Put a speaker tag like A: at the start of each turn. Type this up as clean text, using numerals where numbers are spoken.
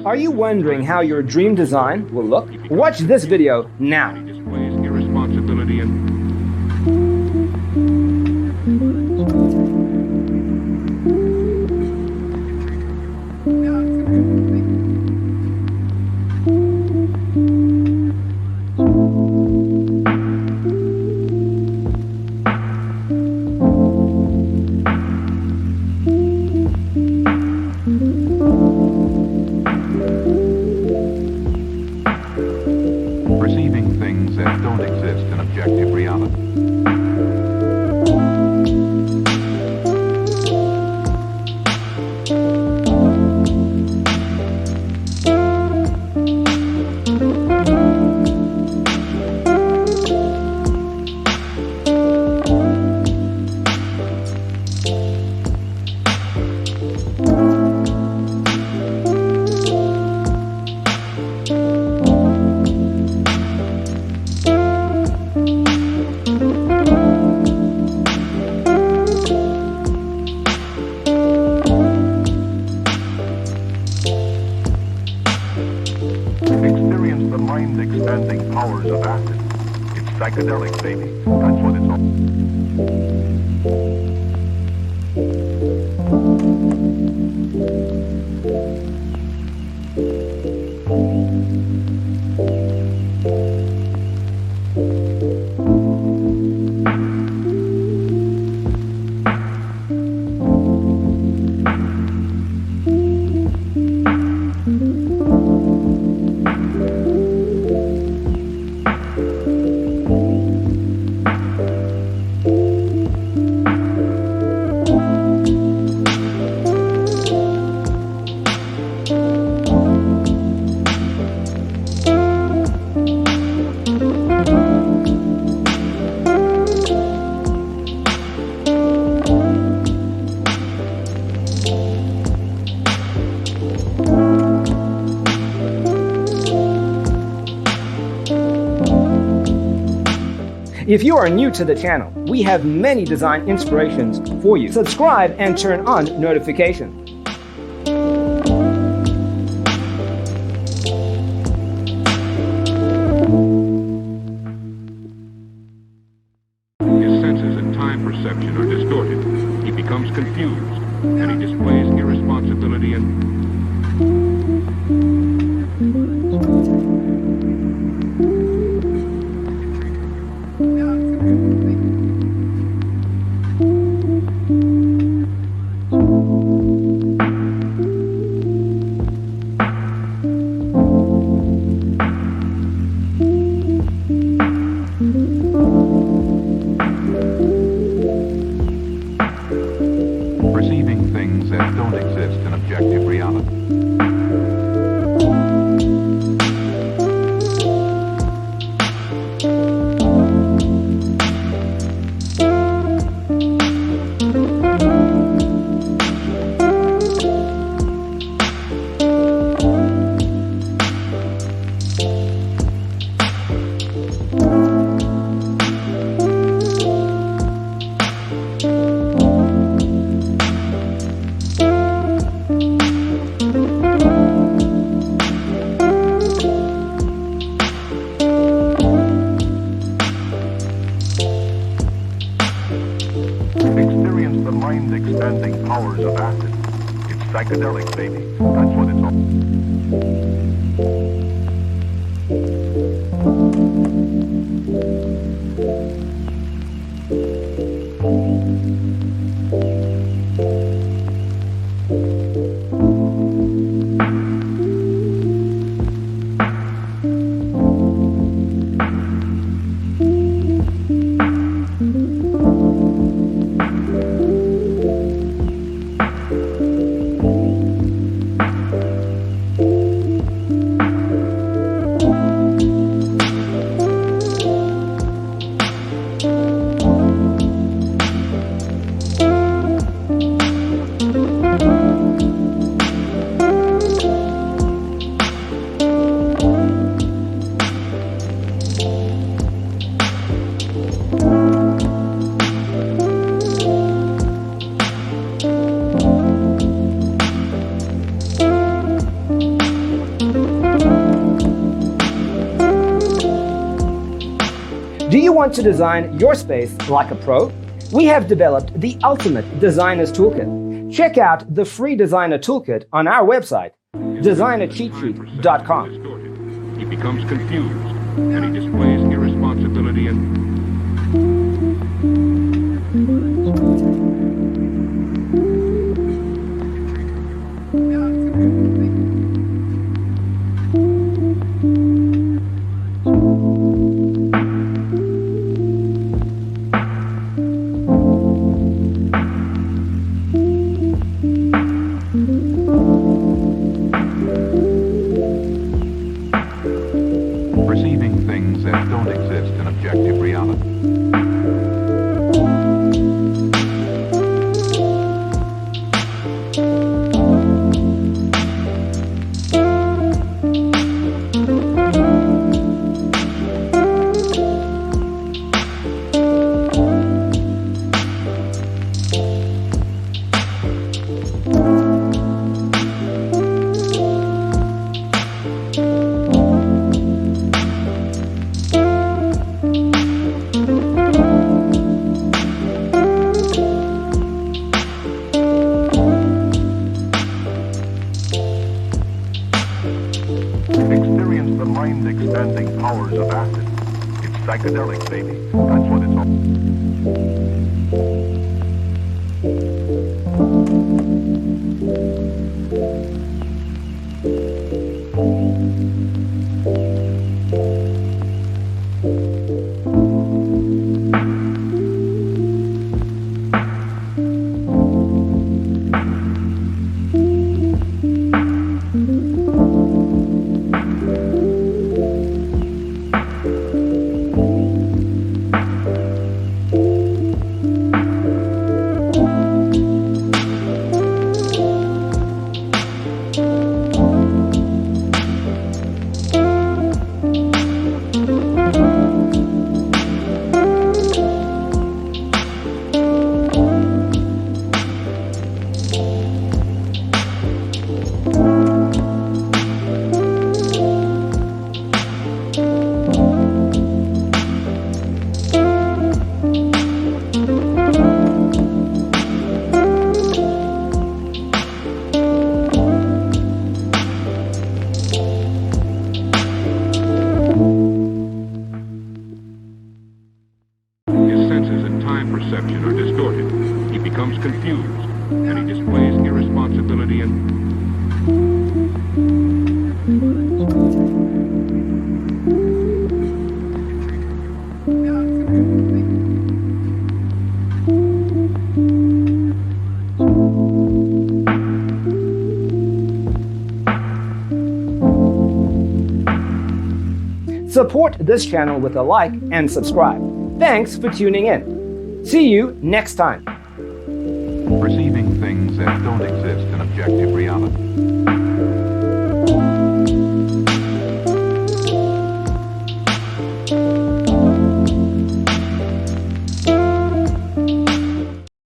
A: Are you wondering how your dream design will look? Watch this video now.
B: He displays irresponsibility and perceiving things that don't exist in objective reality. Experience the mind-expanding powers of acid. It's psychedelic, baby. That's what it's all.
A: If you are new to the channel, we have many design inspirations for you. Subscribe and turn on notifications.
B: His senses and time perception are distorted. He becomes confused, and he displays irresponsibility and perceiving things that don't exist in objective reality. Experience the mind-expanding powers of acid. It's psychedelic, baby. That's what it's all.
A: you want to design your space like a pro? We have developed the ultimate designer's toolkit. Check out the free designer toolkit on our website, designercheatsheet.com.
B: He becomes confused, and he displays irresponsibility and... perceiving things that don't exist in objective reality. Experience the mind-expanding powers of acid. It's psychedelic, baby. That's what it's perception are distorted. He becomes confused, and he displays irresponsibility and...
A: Support this channel with a like and subscribe. Thanks for tuning in. See you next time.
B: Perceiving things that don't exist in objective reality.